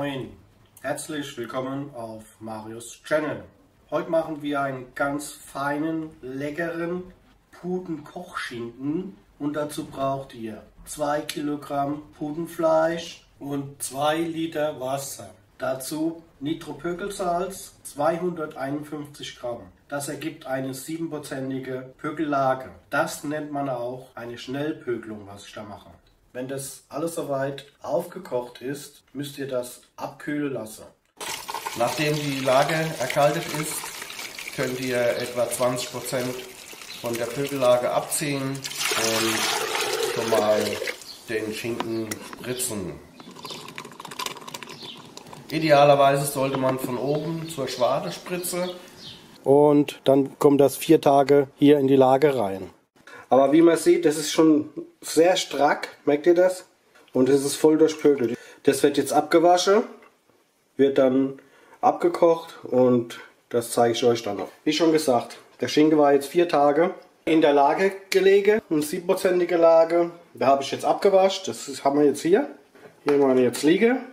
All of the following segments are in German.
Moin, herzlich willkommen auf Marius Channel. Heute machen wir einen ganz feinen, leckeren Putenkochschinken und dazu braucht ihr 2 Kilogramm Putenfleisch und 2 Liter Wasser. Dazu Nitropökelsalz 251 Gramm. Das ergibt eine 7%ige Pökellage. Das nennt man auch eine Schnellpökelung, was ich da mache. Wenn das alles soweit aufgekocht ist, müsst ihr das abkühlen lassen. Nachdem die Lage erkaltet ist, könnt ihr etwa 20% von der Pökellage abziehen und schon mal den Schinken spritzen. Idealerweise sollte man von oben zur Schwarte spritzen und dann kommt das 4 Tage hier in die Lage rein. Aber wie man sieht, das ist schon sehr strack, merkt ihr das? Und es ist voll durchpökelt. Das wird jetzt abgewaschen, wird dann abgekocht und das zeige ich euch dann noch. Wie schon gesagt, der Schinken war jetzt 4 Tage in der Lage gelegen, eine 7%ige Lage. Da habe ich jetzt abgewaschen, das haben wir jetzt hier. Hier haben wir jetzt liegen.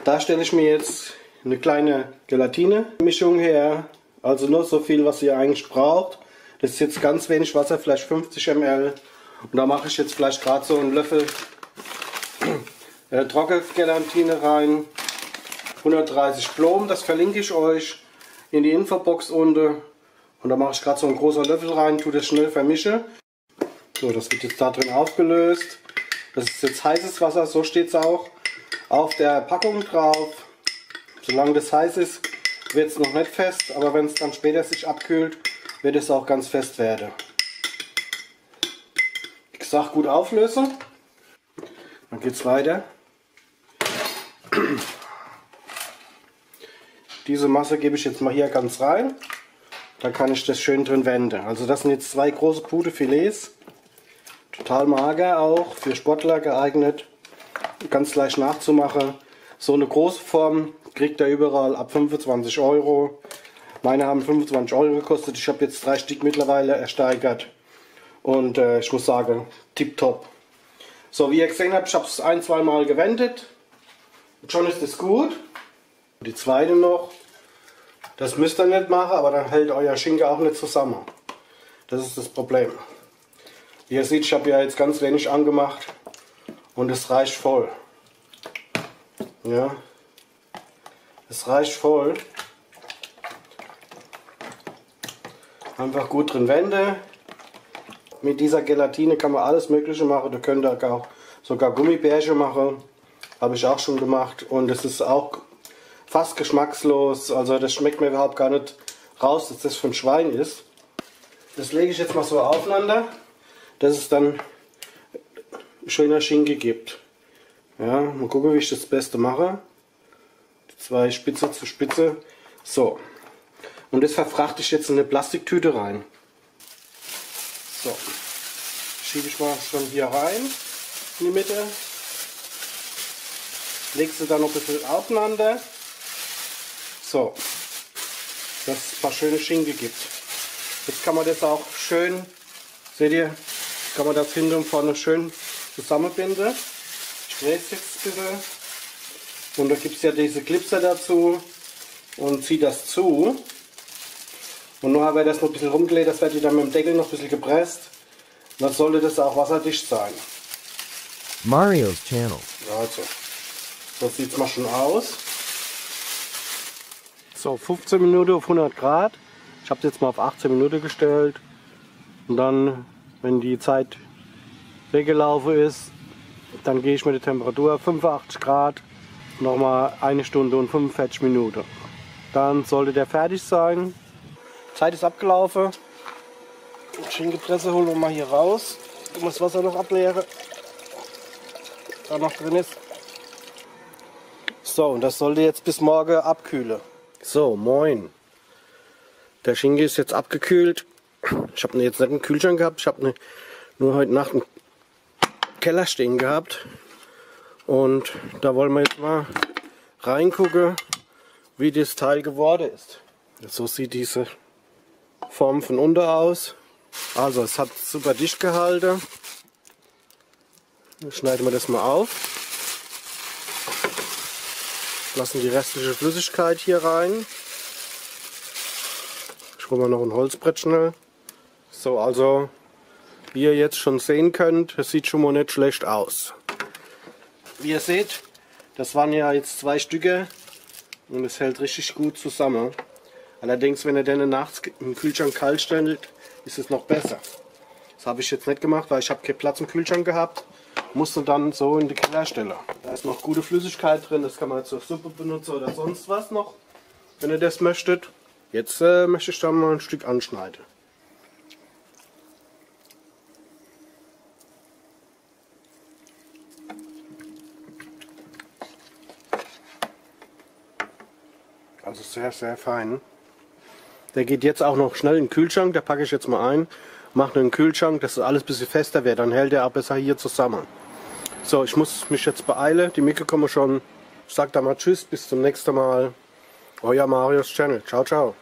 Da stelle ich mir jetzt eine kleine Gelatine-Mischung her, also nur so viel, was ihr eigentlich braucht. Das ist jetzt ganz wenig Wasser, vielleicht 50 ml. Und da mache ich jetzt vielleicht gerade so einen Löffel Trockengelatine rein. 130 Blumen, das verlinke ich euch in die Infobox unten. Und da mache ich gerade so einen großen Löffel rein, tue das schnell vermischen. So, das wird jetzt da drin aufgelöst. Das ist jetzt heißes Wasser, so steht es auch auf der Packung drauf. Solange das heiß ist, wird es noch nicht fest, aber wenn es dann später sich abkühlt, wird es auch ganz fest werden. Wie gesagt, gut auflösen. Dann geht es weiter. Diese Masse gebe ich jetzt mal hier ganz rein. Da kann ich das schön drin wenden. Also das sind jetzt 2 große Putefilets. Total mager auch, für Sportler geeignet. Ganz leicht nachzumachen. So eine große Form kriegt ihr überall ab 25 Euro. Meine haben 25 Euro gekostet. Ich habe jetzt 3 Stück mittlerweile ersteigert. Und ich muss sagen, tipptopp. So, wie ihr gesehen habt, ich habe es 1-2 Mal gewendet. Und schon ist es gut. Die zweite noch. Das müsst ihr nicht machen, aber dann hält euer Schinken auch nicht zusammen. Das ist das Problem. Wie ihr seht, ich habe ja jetzt ganz wenig angemacht. Und es reicht voll. Ja. Es reicht voll. Einfach gut drin wenden. Mit dieser Gelatine kann man alles Mögliche machen. Da könnt ihr auch sogar Gummibärchen machen. Habe ich auch schon gemacht. Und es ist auch fast geschmackslos. Also das schmeckt mir überhaupt gar nicht raus, dass das von Schwein ist. Das lege ich jetzt mal so aufeinander, dass es dann schöner Schinken gibt. Ja, mal gucken, wie ich das Beste mache. Die 2 Spitze zu Spitze. So. Und das verfrachte ich jetzt in eine Plastiktüte rein. So. Schiebe ich mal schon hier rein in die Mitte. Legst du dann noch ein bisschen aufeinander. So. Dass es ein paar schöne Schinken gibt. Jetzt kann man das auch schön, seht ihr, kann man das hinten und vorne schön zusammenbinden. Ich drehe es jetzt ein bisschen. Und da gibt es ja diese Clipser dazu. Und ziehe das zu. Und nur habe ich das noch ein bisschen rumgelegt, das werde ich dann mit dem Deckel noch ein bisschen gepresst. Und dann sollte das auch wasserdicht sein. Marius Channel. Also, so sieht es mal schon aus. So, 15 Minuten auf 100 Grad. Ich habe es jetzt mal auf 18 Minuten gestellt. Und dann, wenn die Zeit weggelaufen ist, dann gehe ich mit der Temperatur 85 Grad. Nochmal 1 Stunde und 45 Minuten. Dann sollte der fertig sein. Zeit ist abgelaufen. Die Schinkenpresse holen wir mal hier raus. Ich muss das Wasser noch ableeren. Da noch drin ist. So, und das sollte jetzt bis morgen abkühlen. So, moin. Der Schinken ist jetzt abgekühlt. Ich habe jetzt nicht einen Kühlschrank gehabt. Ich habe nur heute Nacht einen Keller stehen gehabt. Und da wollen wir jetzt mal reingucken, wie das Teil geworden ist. So sieht diese Form von unten aus. Also es hat super dicht gehalten. Dann schneiden wir das mal auf. Lassen die restliche Flüssigkeit hier rein. Ich hole mal noch ein Holzbrett schnell. So, also wie ihr jetzt schon sehen könnt, es sieht schon mal nicht schlecht aus. Wie ihr seht, das waren ja jetzt 2 Stücke und es hält richtig gut zusammen. Allerdings, wenn ihr den nachts im Kühlschrank kalt stellt, ist es noch besser. Das habe ich jetzt nicht gemacht, weil ich habe keinen Platz im Kühlschrank gehabt. Musste dann so in die Keller stellen. Da ist noch gute Flüssigkeit drin, das kann man zur Suppe benutzen oder sonst was noch, wenn ihr das möchtet. Jetzt möchte ich dann mal ein Stück anschneiden. Also sehr, sehr fein. Der geht jetzt auch noch schnell in den Kühlschrank, der packe ich jetzt mal ein. Mache einen Kühlschrank, dass das alles ein bisschen fester wird, dann hält der auch besser hier zusammen. So, ich muss mich jetzt beeilen, die Mikro kommen schon. Ich sage da mal Tschüss, bis zum nächsten Mal. Euer Marios Channel. Ciao, ciao.